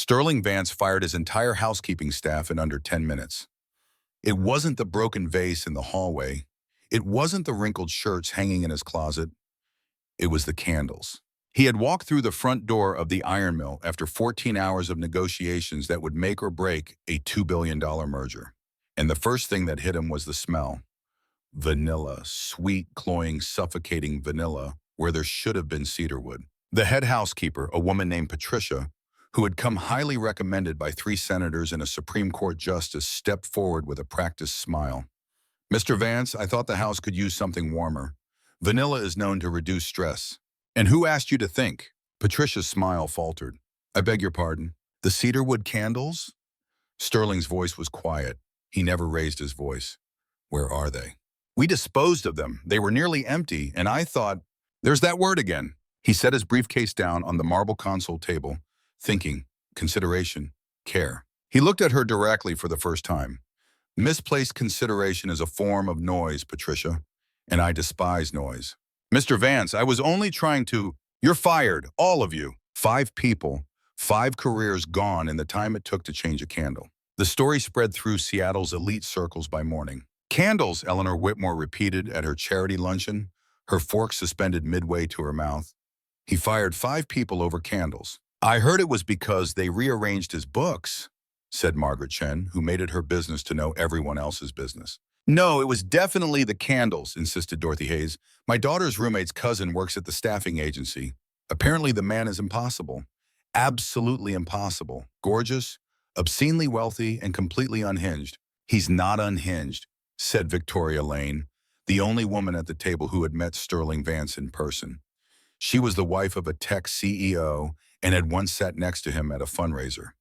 Sterling Vance fired his entire housekeeping staff in under 10 minutes. It wasn't the broken vase in the hallway. It wasn't the wrinkled shirts hanging in his closet. It was the candles. He had walked through the front door of the iron mill after 14 hours of negotiations that would make or break a $2 billion merger. And the first thing that hit him was the smell. Vanilla, sweet, cloying, suffocating vanilla, where there should have been cedarwood. The head housekeeper, a woman named Patricia, who had come highly recommended by 3 senators and a Supreme Court justice, stepped forward with a practiced smile. "Mr. Vance, I thought the house could use something warmer. Vanilla is known to reduce stress." "And who asked you to think?" Patricia's smile faltered. "I beg your pardon. The cedarwood candles?" Sterling's voice was quiet. He never raised his voice. "Where are they?" "We disposed of them. They were nearly empty, and I thought, there's that word again." He set his briefcase down on the marble console table, thinking, consideration, care. He looked at her directly for the first time. "Misplaced consideration is a form of noise, Patricia, and I despise noise." "Mr. Vance, I was only trying to—" "You're fired, all of you." 5 people, 5 careers gone in the time it took to change a candle. The story spread through Seattle's elite circles by morning. "Candles," Eleanor Whitmore repeated at her charity luncheon, her fork suspended midway to her mouth. "He fired 5 people over candles." "I heard it was because they rearranged his books," said Margaret Chen, who made it her business to know everyone else's business. "No, it was definitely the candles," insisted Dorothy Hayes. "My daughter's roommate's cousin works at the staffing agency. Apparently the man is impossible. Absolutely impossible. Gorgeous, obscenely wealthy, and completely unhinged." "He's not unhinged," said Victoria Lane, the only woman at the table who had met Sterling Vance in person. She was the wife of a tech CEO and had once sat next to him at a fundraiser.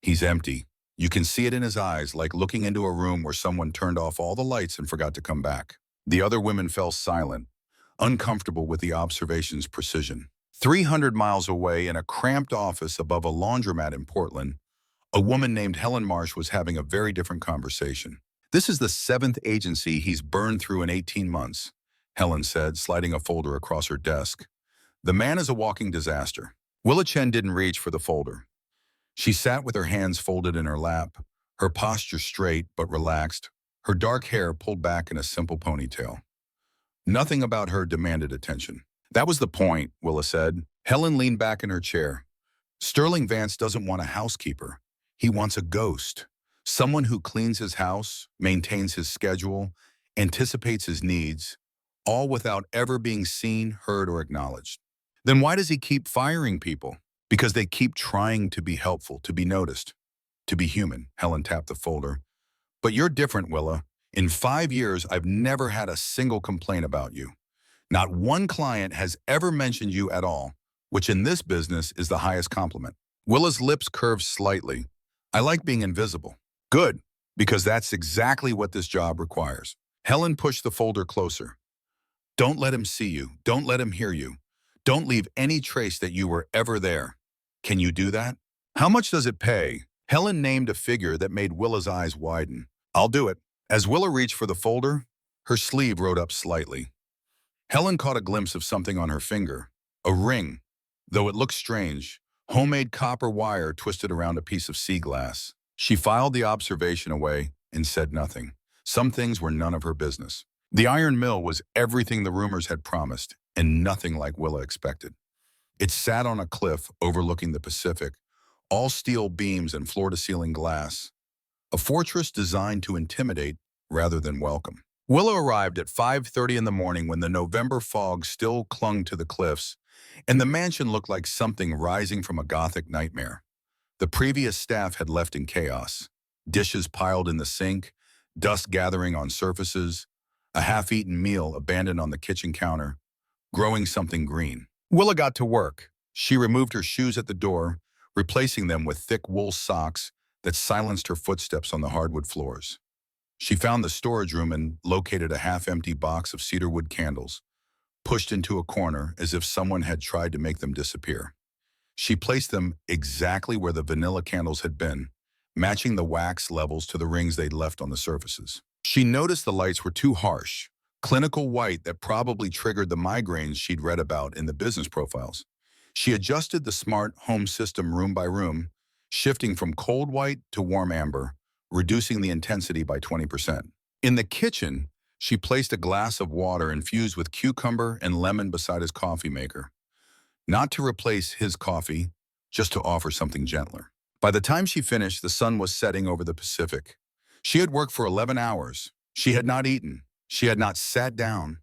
"He's empty. You can see it in his eyes, like looking into a room where someone turned off all the lights and forgot to come back." The other women fell silent, uncomfortable with the observation's precision. 300 miles away, in a cramped office above a laundromat in Portland, a woman named Helen Marsh was having a very different conversation. "This is the 7th agency he's burned through in 18 months, Helen said, sliding a folder across her desk. "The man is a walking disaster." Willa Chen didn't reach for the folder. She sat with her hands folded in her lap, her posture straight but relaxed, her dark hair pulled back in a simple ponytail. Nothing about her demanded attention. "That was the point," Willa said. Helen leaned back in her chair. "Sterling Vance doesn't want a housekeeper. He wants a ghost. Someone who cleans his house, maintains his schedule, anticipates his needs, all without ever being seen, heard, or acknowledged." "Then why does he keep firing people?" "Because they keep trying to be helpful, to be noticed, to be human." Helen tapped the folder. "But you're different, Willa. In 5 years, I've never had a single complaint about you. Not one client has ever mentioned you at all, which in this business is the highest compliment." Willa's lips curved slightly. "I like being invisible." "Good, because that's exactly what this job requires." Helen pushed the folder closer. "Don't let him see you. Don't let him hear you. Don't leave any trace that you were ever there. Can you do that?" "How much does it pay?" Helen named a figure that made Willa's eyes widen. "I'll do it." As Willa reached for the folder, her sleeve rode up slightly. Helen caught a glimpse of something on her finger. A ring, though it looked strange. Homemade copper wire twisted around a piece of sea glass. She filed the observation away and said nothing. Some things were none of her business. The iron mill was everything the rumors had promised, and nothing like Willa expected. It sat on a cliff overlooking the Pacific, all steel beams and floor-to-ceiling glass. A fortress designed to intimidate rather than welcome. Willa arrived at 5:30 in the morning when the November fog still clung to the cliffs, and the mansion looked like something rising from a Gothic nightmare. The previous staff had left in chaos. Dishes piled in the sink, dust gathering on surfaces, a half-eaten meal abandoned on the kitchen counter, growing something green. Willa got to work. She removed her shoes at the door, replacing them with thick wool socks that silenced her footsteps on the hardwood floors. She found the storage room and located a half-empty box of cedarwood candles, pushed into a corner as if someone had tried to make them disappear. She placed them exactly where the vanilla candles had been, matching the wax levels to the rings they'd left on the surfaces. She noticed the lights were too harsh, clinical white that probably triggered the migraines she'd read about in the business profiles. She adjusted the smart home system room by room, shifting from cold white to warm amber, reducing the intensity by 20%. In the kitchen, she placed a glass of water infused with cucumber and lemon beside his coffee maker. Not to replace his coffee, just to offer something gentler. By the time she finished, the sun was setting over the Pacific. She had worked for 11 hours. She had not eaten. She had not sat down.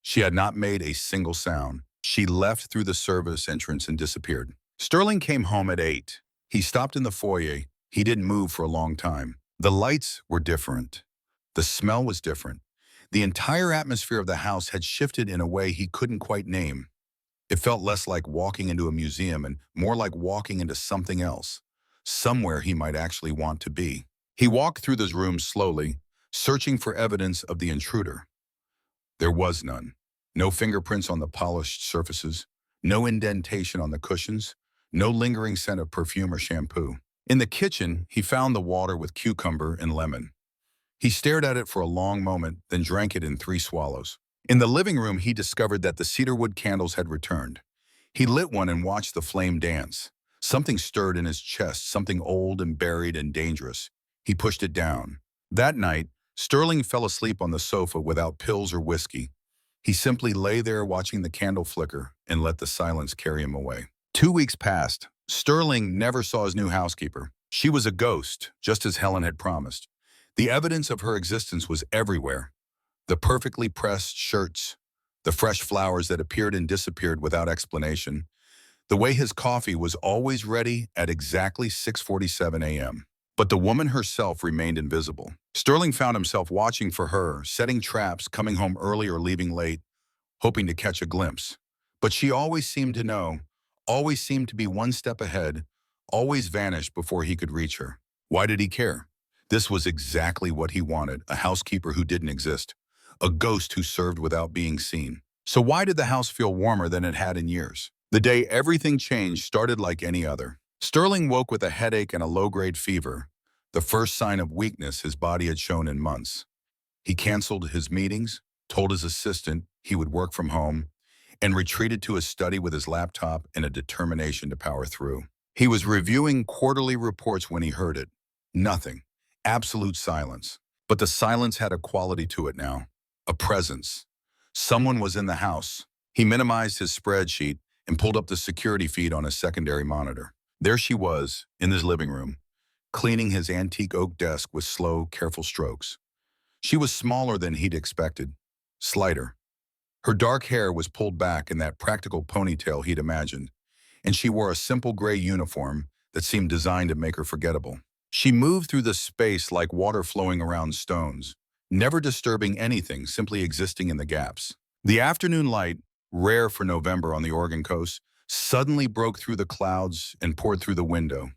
She had not made a single sound. She left through the service entrance and disappeared. Sterling came home at 8. He stopped in the foyer. He didn't move for a long time. The lights were different. The smell was different. The entire atmosphere of the house had shifted in a way he couldn't quite name. It felt less like walking into a museum and more like walking into something else, somewhere he might actually want to be. He walked through those rooms slowly, searching for evidence of the intruder. There was none. No fingerprints on the polished surfaces, no indentation on the cushions, no lingering scent of perfume or shampoo. In the kitchen, he found the water with cucumber and lemon. He stared at it for a long moment, then drank it in 3 swallows. In the living room, he discovered that the cedarwood candles had returned. He lit one and watched the flame dance. Something stirred in his chest, something old and buried and dangerous. He pushed it down. That night, Sterling fell asleep on the sofa without pills or whiskey. He simply lay there watching the candle flicker and let the silence carry him away. 2 weeks passed. Sterling never saw his new housekeeper. She was a ghost, just as Helen had promised. The evidence of her existence was everywhere. The perfectly pressed shirts, the fresh flowers that appeared and disappeared without explanation, the way his coffee was always ready at exactly 6:47 a.m. But the woman herself remained invisible. Sterling found himself watching for her, setting traps, coming home early or leaving late, hoping to catch a glimpse. But she always seemed to know, always seemed to be one step ahead, always vanished before he could reach her. Why did he care? This was exactly what he wanted, a housekeeper who didn't exist, a ghost who served without being seen. So why did the house feel warmer than it had in years? The day everything changed started like any other. Sterling woke with a headache and a low-grade fever, the first sign of weakness his body had shown in months. He canceled his meetings, told his assistant he would work from home, and retreated to his study with his laptop and a determination to power through. He was reviewing quarterly reports when he heard it. Nothing. Absolute silence. But the silence had a quality to it now. A presence. Someone was in the house. He minimized his spreadsheet and pulled up the security feed on his secondary monitor. There she was, in his living room, cleaning his antique oak desk with slow, careful strokes. She was smaller than he'd expected, slighter. Her dark hair was pulled back in that practical ponytail he'd imagined, and she wore a simple gray uniform that seemed designed to make her forgettable. She moved through the space like water flowing around stones, never disturbing anything, simply existing in the gaps. The afternoon light, rare for November on the Oregon coast, suddenly broke through the clouds and poured through the window.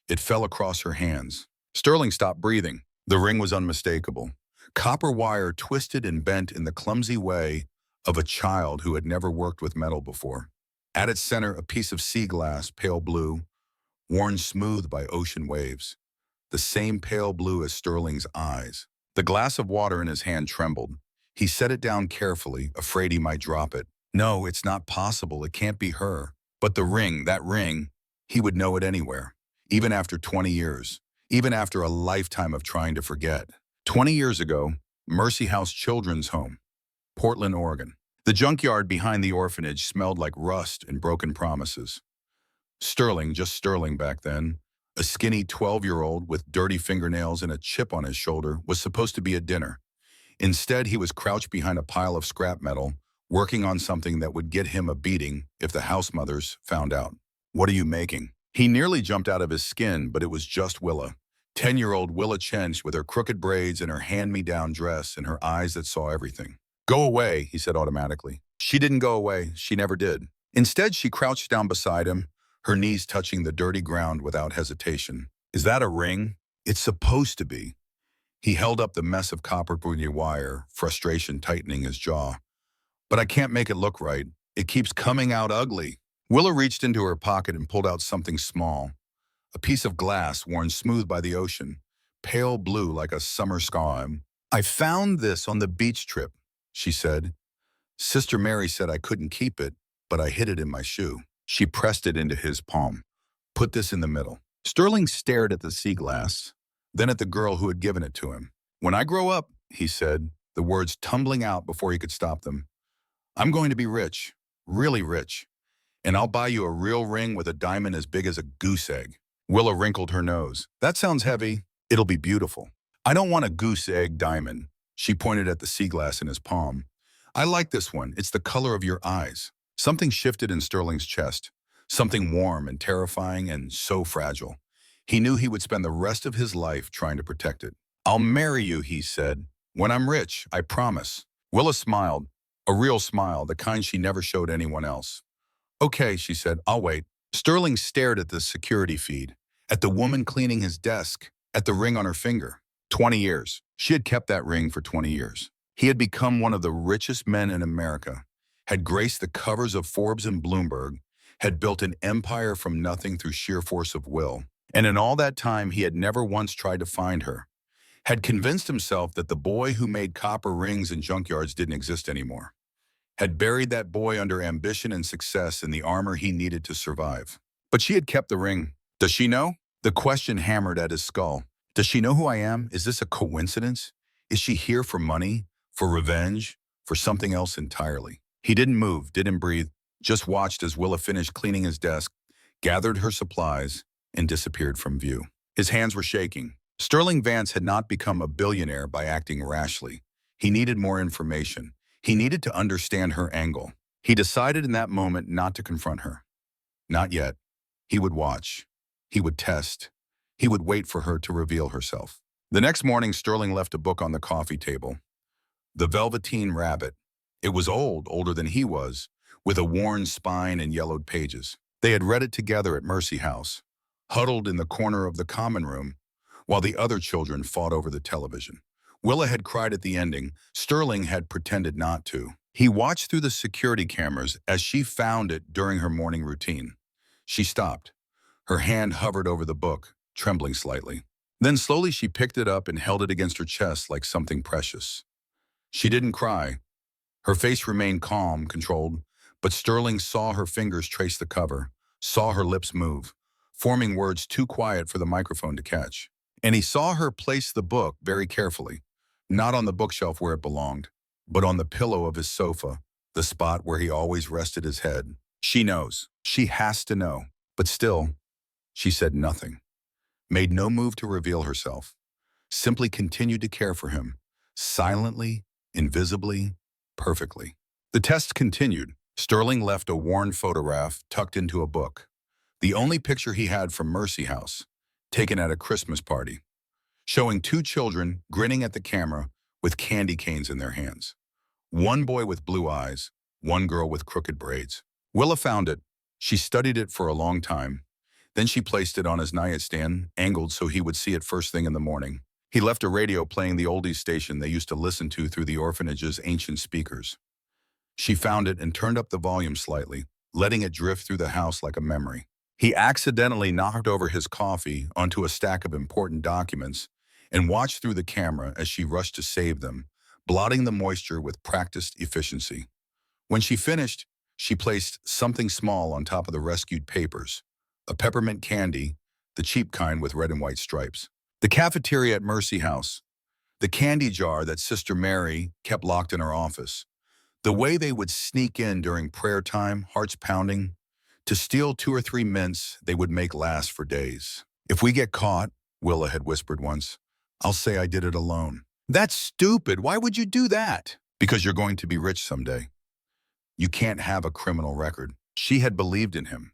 It fell across her hands. Sterling stopped breathing. The ring was unmistakable. Copper wire twisted and bent in the clumsy way of a child who had never worked with metal before. At its center, a piece of sea glass, pale blue, worn smooth by ocean waves. The same pale blue as Sterling's eyes. The glass of water in his hand trembled. He set it down carefully, afraid he might drop it. No, it's not possible. It can't be her. But the ring, that ring, he would know it anywhere. Even after 20 years. Even after a lifetime of trying to forget. 20 years ago, Mercy House Children's Home, Portland, Oregon. The junkyard behind the orphanage smelled like rust and broken promises. Sterling, just Sterling back then, a skinny 12-year-old with dirty fingernails and a chip on his shoulder, was supposed to be at dinner. Instead, he was crouched behind a pile of scrap metal, working on something that would get him a beating if the house mothers found out. What are you making? He nearly jumped out of his skin, but it was just Willa. 10-year-old Willa Chench with her crooked braids and her hand-me-down dress and her eyes that saw everything. Go away, he said automatically. She didn't go away. She never did. Instead, she crouched down beside him, her knees touching the dirty ground without hesitation. Is that a ring? It's supposed to be. He held up the mess of copper wire, frustration tightening his jaw. But I can't make it look right. It keeps coming out ugly. Willa reached into her pocket and pulled out something small. A piece of glass worn smooth by the ocean, pale blue like a summer sky. I found this on the beach trip, she said. Sister Mary said I couldn't keep it, but I hid it in my shoe. She pressed it into his palm. Put this in the middle. Sterling stared at the sea glass, then at the girl who had given it to him. "When I grow up," he said, the words tumbling out before he could stop them, "I'm going to be rich, really rich, and I'll buy you a real ring with a diamond as big as a goose egg." Willa wrinkled her nose. "That sounds heavy. It'll be beautiful." "I don't want a goose egg diamond." She pointed at the sea glass in his palm. "I like this one. It's the color of your eyes." Something shifted in Sterling's chest. Something warm and terrifying and so fragile. He knew he would spend the rest of his life trying to protect it. "I'll marry you," he said. "When I'm rich, I promise." Willa smiled, a real smile, the kind she never showed anyone else. "Okay," she said, "I'll wait." Sterling stared at the security feed, at the woman cleaning his desk, at the ring on her finger. 20 years. She had kept that ring for 20 years. He had become one of the richest men in America, had graced the covers of Forbes and Bloomberg, had built an empire from nothing through sheer force of will. And in all that time, he had never once tried to find her, had convinced himself that the boy who made copper rings in junkyards didn't exist anymore, had buried that boy under ambition and success in the armor he needed to survive. But she had kept the ring. Does she know? The question hammered at his skull. Does she know who I am? Is this a coincidence? Is she here for money, for revenge, for something else entirely? He didn't move, didn't breathe, just watched as Willa finished cleaning his desk, gathered her supplies, and disappeared from view. His hands were shaking. Sterling Vance had not become a billionaire by acting rashly. He needed more information. He needed to understand her angle. He decided in that moment not to confront her. Not yet. He would watch. He would test. He would wait for her to reveal herself. The next morning, Sterling left a book on the coffee table. The Velveteen Rabbit. It was old, older than he was, with a worn spine and yellowed pages. They had read it together at Mercy House, huddled in the corner of the common room, while the other children fought over the television. Willa had cried at the ending. Sterling had pretended not to. He watched through the security cameras as she found it during her morning routine. She stopped. Her hand hovered over the book, trembling slightly. Then slowly she picked it up and held it against her chest like something precious. She didn't cry. Her face remained calm, controlled, but Sterling saw her fingers trace the cover, saw her lips move, forming words too quiet for the microphone to catch. And he saw her place the book very carefully, not on the bookshelf where it belonged, but on the pillow of his sofa, the spot where he always rested his head. She knows. She has to know. But still, she said nothing, made no move to reveal herself, simply continued to care for him, silently, invisibly, perfectly. The test continued. Sterling left a worn photograph tucked into a book, the only picture he had from Mercy House, taken at a Christmas party, showing two children grinning at the camera with candy canes in their hands. One boy with blue eyes, one girl with crooked braids. Willa found it. She studied it for a long time. Then she placed it on his nightstand, angled so he would see it first thing in the morning. He left a radio playing the oldies station they used to listen to through the orphanage's ancient speakers. She found it and turned up the volume slightly, letting it drift through the house like a memory. He accidentally knocked over his coffee onto a stack of important documents and watched through the camera as she rushed to save them, blotting the moisture with practiced efficiency. When she finished, she placed something small on top of the rescued papers, a peppermint candy, the cheap kind with red and white stripes. The cafeteria at Mercy House, the candy jar that Sister Mary kept locked in her office, the way they would sneak in during prayer time, hearts pounding, to steal 2 or 3 mints they would make last for days. "If we get caught," Willa had whispered once, "I'll say I did it alone." "That's stupid. Why would you do that?" "Because you're going to be rich someday. You can't have a criminal record." She had believed in him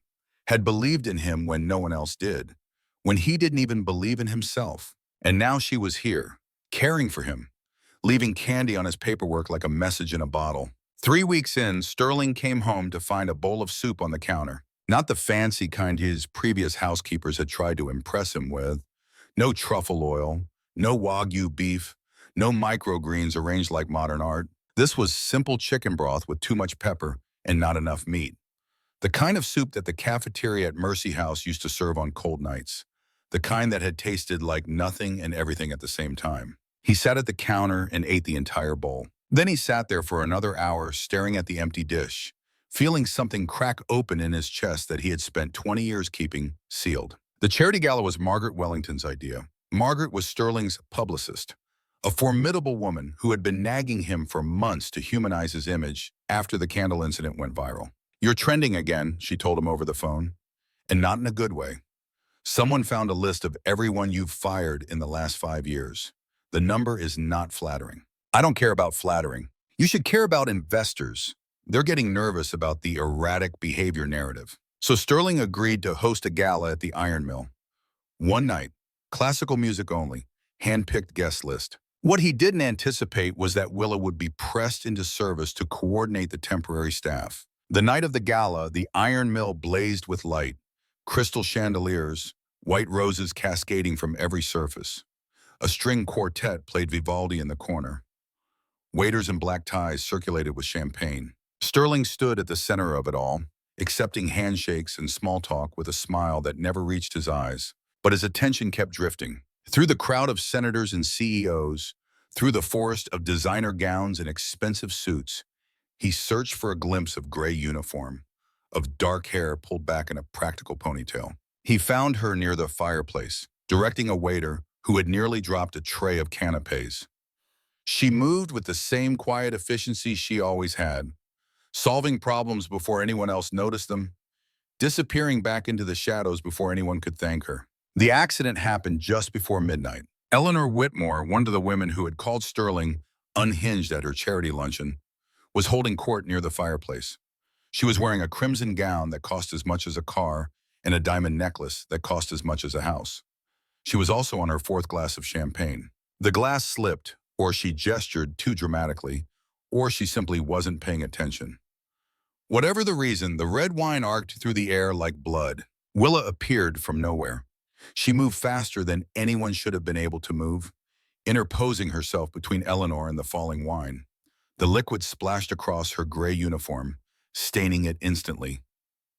when no one else did, when he didn't even believe in himself. And now she was here, caring for him, leaving candy on his paperwork like a message in a bottle. 3 weeks in, Sterling came home to find a bowl of soup on the counter. Not the fancy kind his previous housekeepers had tried to impress him with. No truffle oil, no Wagyu beef, no microgreens arranged like modern art. This was simple chicken broth with too much pepper and not enough meat. The kind of soup that the cafeteria at Mercy House used to serve on cold nights. The kind that had tasted like nothing and everything at the same time. He sat at the counter and ate the entire bowl. Then he sat there for another hour staring at the empty dish, feeling something crack open in his chest that he had spent 20 years keeping sealed. The charity gala was Margaret Wellington's idea. Margaret was Sterling's publicist, a formidable woman who had been nagging him for months to humanize his image after the candle incident went viral. "You're trending again," she told him over the phone, and not in a good way. "Someone found a list of everyone you've fired in the last 5 years. The number is not flattering." "I don't care about flattering. You should care about investors. They're getting nervous about the erratic behavior narrative." So Sterling agreed to host a gala at the Iron Mill. One night, classical music only, hand-picked guest list. What he didn't anticipate was that Willa would be pressed into service to coordinate the temporary staff. The night of the gala, the Iron Mill blazed with light, crystal chandeliers, white roses cascading from every surface. A string quartet played Vivaldi in the corner. Waiters in black ties circulated with champagne. Sterling stood at the center of it all, accepting handshakes and small talk with a smile that never reached his eyes. But his attention kept drifting. Through the crowd of senators and CEOs, through the forest of designer gowns and expensive suits, he searched for a glimpse of gray uniform, of dark hair pulled back in a practical ponytail. He found her near the fireplace, directing a waiter who had nearly dropped a tray of canapes. She moved with the same quiet efficiency she always had, solving problems before anyone else noticed them, disappearing back into the shadows before anyone could thank her. The accident happened just before midnight. Eleanor Whitmore, one of the women who had called Sterling unhinged at her charity luncheon, was holding court near the fireplace. She was wearing a crimson gown that cost as much as a car and a diamond necklace that cost as much as a house. She was also on her fourth glass of champagne. The glass slipped, or she gestured too dramatically, or she simply wasn't paying attention. Whatever the reason, the red wine arced through the air like blood. Willa appeared from nowhere. She moved faster than anyone should have been able to move, interposing herself between Eleanor and the falling wine. The liquid splashed across her gray uniform, staining it instantly,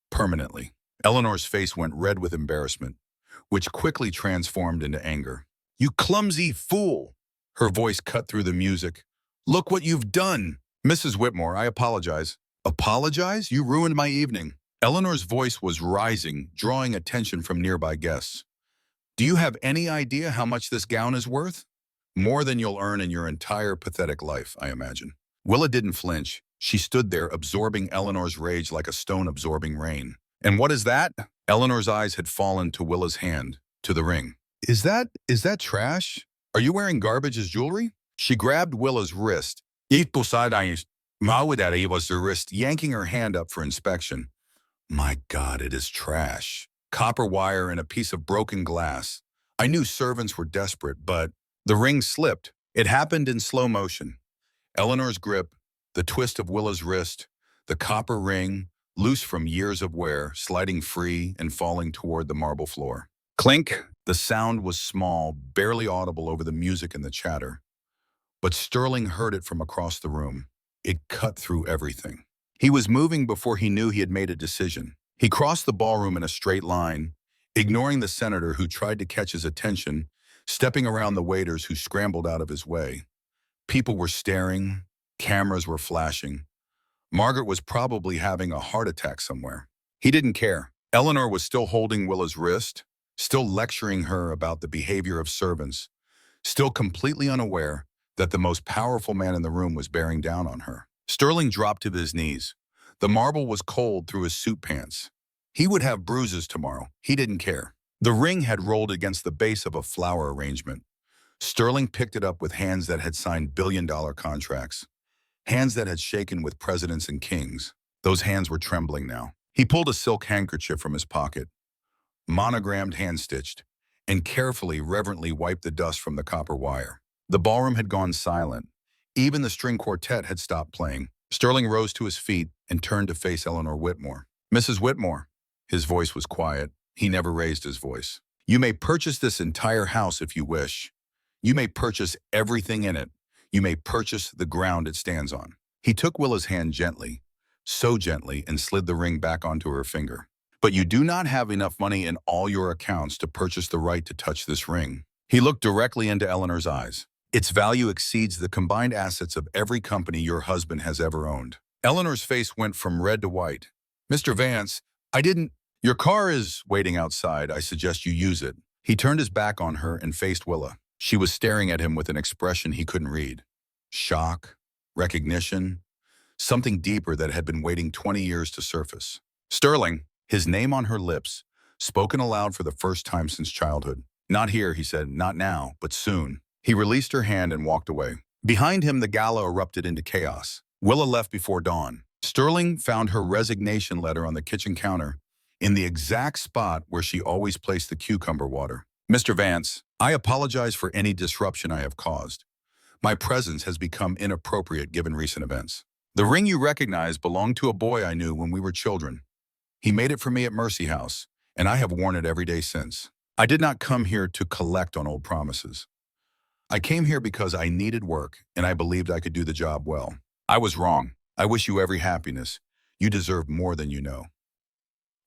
permanently. Eleanor's face went red with embarrassment, which quickly transformed into anger. "You clumsy fool!" Her voice cut through the music. "Look what you've done!" "Mrs. Whitmore, I apologize." "Apologize? You ruined my evening." Eleanor's voice was rising, drawing attention from nearby guests. "Do you have any idea how much this gown is worth?" "More than you'll earn in your entire pathetic life, I imagine." Willa didn't flinch. She stood there, absorbing Eleanor's rage like a stone absorbing rain. "And what is that?" Eleanor's eyes had fallen to Willa's hand, to the ring. Is that trash? Are you wearing garbage as jewelry?" She grabbed Willa's wrist. Was her wrist, yanking her hand up for inspection. "My God, it is trash. Copper wire and a piece of broken glass. I knew servants were desperate, but..." The ring slipped. It happened in slow motion. Eleanor's grip, the twist of Willa's wrist, the copper ring, loose from years of wear, sliding free and falling toward the marble floor. Clink! The sound was small, barely audible over the music and the chatter. But Sterling heard it from across the room. It cut through everything. He was moving before he knew he had made a decision. He crossed the ballroom in a straight line, ignoring the senator who tried to catch his attention, stepping around the waiters who scrambled out of his way. People were staring, cameras were flashing. Margaret was probably having a heart attack somewhere. He didn't care. Eleanor was still holding Willa's wrist, still lecturing her about the behavior of servants, still completely unaware that the most powerful man in the room was bearing down on her. Sterling dropped to his knees. The marble was cold through his suit pants. He would have bruises tomorrow. He didn't care. The ring had rolled against the base of a flower arrangement. Sterling picked it up with hands that had signed billion-dollar contracts, hands that had shaken with presidents and kings. Those hands were trembling now. He pulled a silk handkerchief from his pocket, monogrammed, hand-stitched, and carefully, reverently wiped the dust from the copper wire. The ballroom had gone silent. Even the string quartet had stopped playing. Sterling rose to his feet and turned to face Eleanor Whitmore. "Mrs. Whitmore." His voice was quiet. He never raised his voice. "You may purchase this entire house if you wish. You may purchase everything in it. You may purchase the ground it stands on." He took Willa's hand gently, so gently, and slid the ring back onto her finger. "But you do not have enough money in all your accounts to purchase the right to touch this ring." He looked directly into Eleanor's eyes. "Its value exceeds the combined assets of every company your husband has ever owned." Eleanor's face went from red to white. "Mr. Vance, I didn't..." Your car is waiting outside. I suggest you use it. He turned his back on her and faced Willa. She was staring at him with an expression he couldn't read. Shock, recognition, something deeper that had been waiting 20 years to surface. Sterling, his name on her lips, spoken aloud for the first time since childhood. Not here, he said, not now, but soon. He released her hand and walked away. Behind him, the gala erupted into chaos. Willa left before dawn. Sterling found her resignation letter on the kitchen counter in the exact spot where she always placed the cucumber water. Mr. Vance, I apologize for any disruption I have caused. My presence has become inappropriate given recent events. The ring you recognize belonged to a boy I knew when we were children. He made it for me at Mercy House, and I have worn it every day since. I did not come here to collect on old promises. I came here because I needed work, and I believed I could do the job well. I was wrong. I wish you every happiness. You deserve more than you know.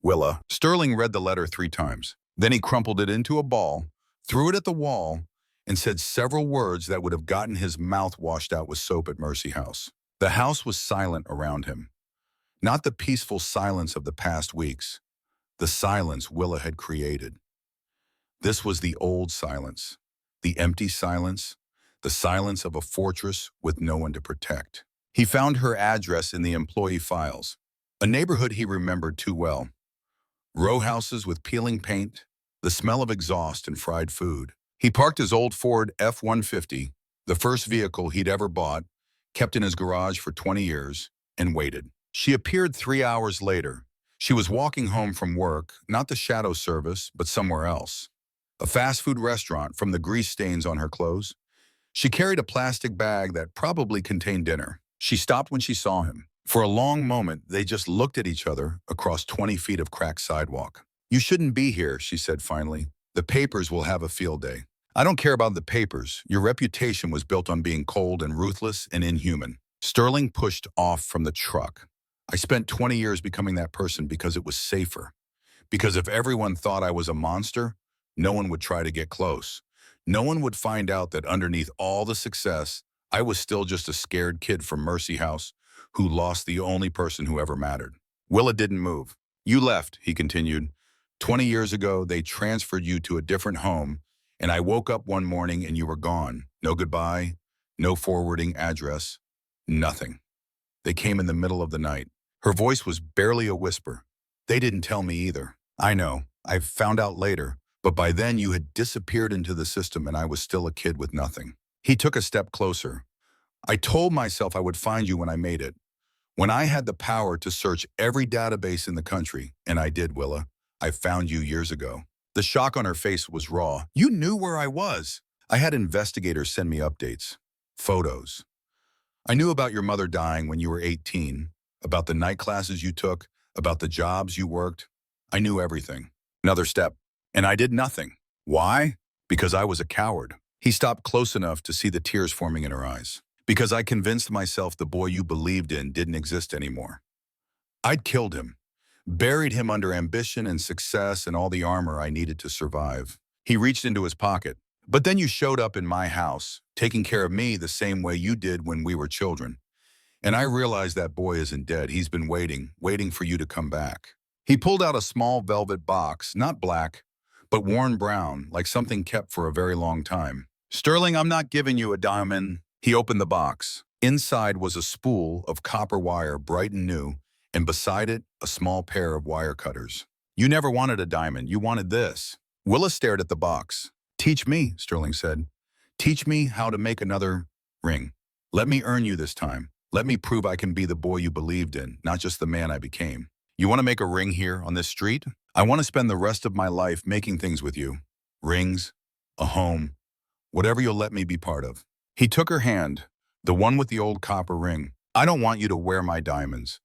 Willa. Sterling read the letter 3 times. Then he crumpled it into a ball, threw it at the wall, and said several words that would have gotten his mouth washed out with soap at Mercy House. The house was silent around him. Not the peaceful silence of the past weeks, the silence Willa had created. This was the old silence, the empty silence, the silence of a fortress with no one to protect. He found her address in the employee files, a neighborhood he remembered too well. Row houses with peeling paint, the smell of exhaust and fried food. He parked his old Ford F-150, the first vehicle he'd ever bought, kept in his garage for 20 years, and waited. She appeared 3 hours later. She was walking home from work, not the shadow service, but somewhere else. A fast food restaurant from the grease stains on her clothes. She carried a plastic bag that probably contained dinner. She stopped when she saw him. For a long moment, they just looked at each other across 20 feet of cracked sidewalk. You shouldn't be here, she said finally. The papers will have a field day. I don't care about the papers. Your reputation was built on being cold and ruthless and inhuman. Sterling pushed off from the truck. I spent 20 years becoming that person because it was safer. Because if everyone thought I was a monster, no one would try to get close. No one would find out that underneath all the success, I was still just a scared kid from Mercy House who lost the only person who ever mattered. Willa didn't move. You left, he continued. 20 years ago, they transferred you to a different home, and I woke up one morning and you were gone. No goodbye, no forwarding address, nothing. They came in the middle of the night. Her voice was barely a whisper. They didn't tell me either. I know. I found out later. But by then you had disappeared into the system and I was still a kid with nothing. He took a step closer. I told myself I would find you when I made it. When I had the power to search every database in the country, and I did, Willa, I found you years ago. The shock on her face was raw. You knew where I was. I had investigators send me updates, photos. I knew about your mother dying when you were 18, about the night classes you took, about the jobs you worked. I knew everything. Another step. And I did nothing. Why? Because I was a coward. He stopped close enough to see the tears forming in her eyes. Because I convinced myself the boy you believed in didn't exist anymore. I'd killed him, buried him under ambition and success and all the armor I needed to survive. He reached into his pocket. But then you showed up in my house, taking care of me the same way you did when we were children. And I realized that boy isn't dead. He's been waiting for you to come back. He pulled out a small velvet box, not black, but worn brown, like something kept for a very long time. Sterling, I'm not giving you a diamond. He opened the box. Inside was a spool of copper wire, bright and new, and beside it, a small pair of wire cutters. You never wanted a diamond. You wanted this. Willa stared at the box. Teach me, Sterling said. Teach me how to make another ring. Let me earn you this time. Let me prove I can be the boy you believed in, not just the man I became. You want to make a ring here on this street? I want to spend the rest of my life making things with you. Rings, a home, whatever you'll let me be part of. He took her hand, the one with the old copper ring. I don't want you to wear my diamonds.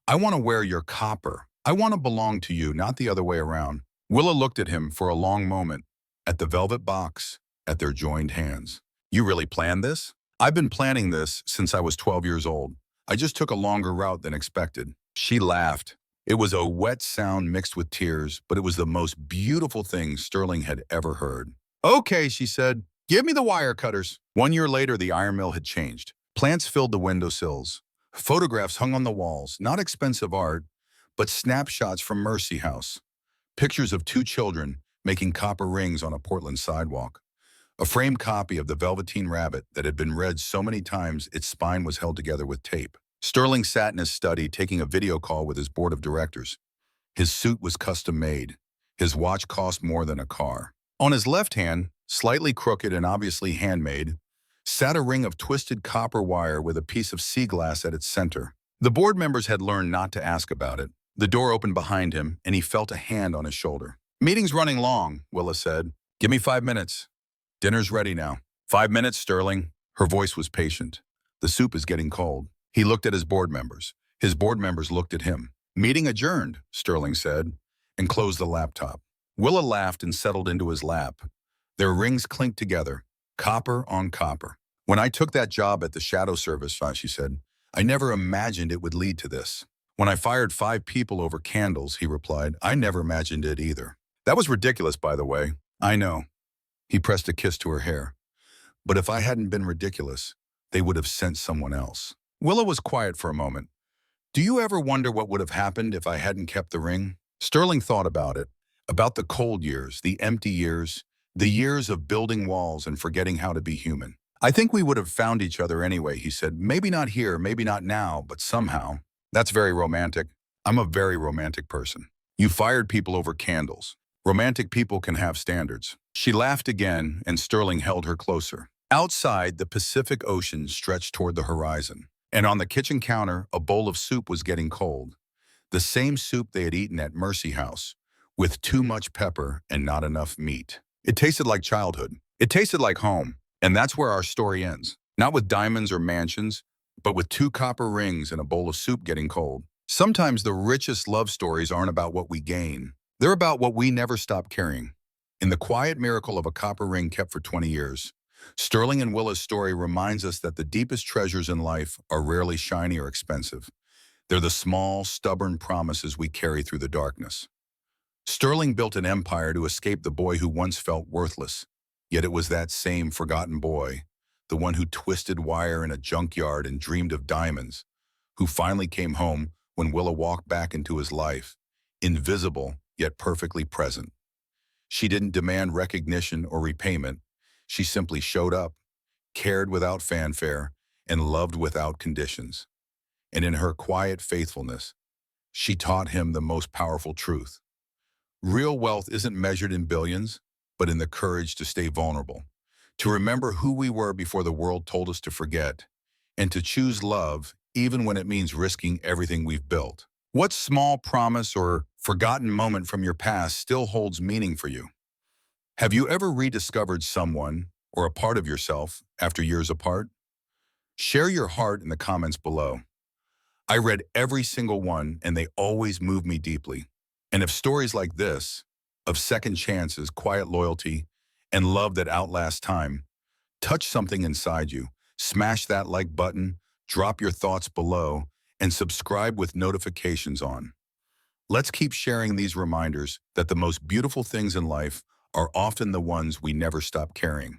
I want to wear your copper. I want to belong to you, not the other way around. Willa looked at him for a long moment, at the velvet box, at their joined hands. You really planned this? I've been planning this since I was 12 years old. I just took a longer route than expected. She laughed. It was a wet sound mixed with tears, but it was the most beautiful thing Sterling had ever heard. Okay, she said, give me the wire cutters. 1 year later, the iron mill had changed. Plants filled the windowsills. Photographs hung on the walls, not expensive art, but snapshots from Mercy House. Pictures of two children making copper rings on a Portland sidewalk. A framed copy of the Velveteen Rabbit that had been read so many times its spine was held together with tape. Sterling sat in his study taking a video call with his board of directors. His suit was custom made. His watch cost more than a car. On his left hand, slightly crooked and obviously handmade, sat a ring of twisted copper wire with a piece of sea glass at its center. The board members had learned not to ask about it. The door opened behind him, and he felt a hand on his shoulder. "Meeting's running long," Willa said. "Give me 5 minutes. Dinner's ready now." "5 minutes, Sterling." Her voice was patient. "The soup is getting cold." He looked at his board members. His board members looked at him. "Meeting adjourned," Sterling said, and closed the laptop. Willa laughed and settled into his lap. Their rings clinked together, copper on copper. "When I took that job at the Shadow Service," she said, "I never imagined it would lead to this. When I fired 5 people over candles," he replied, "I never imagined it either." "That was ridiculous, by the way." "I know." He pressed a kiss to her hair. "But if I hadn't been ridiculous, they would have sent someone else." Willa was quiet for a moment. "Do you ever wonder what would have happened if I hadn't kept the ring?" Sterling thought about it, about the cold years, the empty years, the years of building walls and forgetting how to be human. "I think we would have found each other anyway," he said. "Maybe not here, maybe not now, but somehow." "That's very romantic." "I'm a very romantic person." "You fired people over candles. Romantic people can have standards." She laughed again, and Sterling held her closer. Outside, the Pacific Ocean stretched toward the horizon, and on the kitchen counter, a bowl of soup was getting cold. The same soup they had eaten at Mercy House, with too much pepper and not enough meat. It tasted like childhood. It tasted like home. And that's where our story ends. Not with diamonds or mansions, but with 2 copper rings and a bowl of soup getting cold. Sometimes the richest love stories aren't about what we gain. They're about what we never stop carrying. In the quiet miracle of a copper ring kept for 20 years, Sterling and Willa's story reminds us that the deepest treasures in life are rarely shiny or expensive. They're the small, stubborn promises we carry through the darkness. Sterling built an empire to escape the boy who once felt worthless. Yet it was that same forgotten boy, the one who twisted wire in a junkyard and dreamed of diamonds, who finally came home when Willa walked back into his life, invisible yet perfectly present. She didn't demand recognition or repayment. She simply showed up, cared without fanfare, and loved without conditions. And in her quiet faithfulness, she taught him the most powerful truth. Real wealth isn't measured in billions, but in the courage to stay vulnerable, to remember who we were before the world told us to forget, and to choose love even when it means risking everything we've built. What small promise or forgotten moment from your past still holds meaning for you? Have you ever rediscovered someone or a part of yourself after years apart? Share your heart in the comments below. I read every single one, and they always move me deeply. And if stories like this, of second chances, quiet loyalty, and love that outlasts time, touch something inside you, smash that like button, drop your thoughts below, and subscribe with notifications on. Let's keep sharing these reminders that the most beautiful things in life are often the ones we never stop carrying.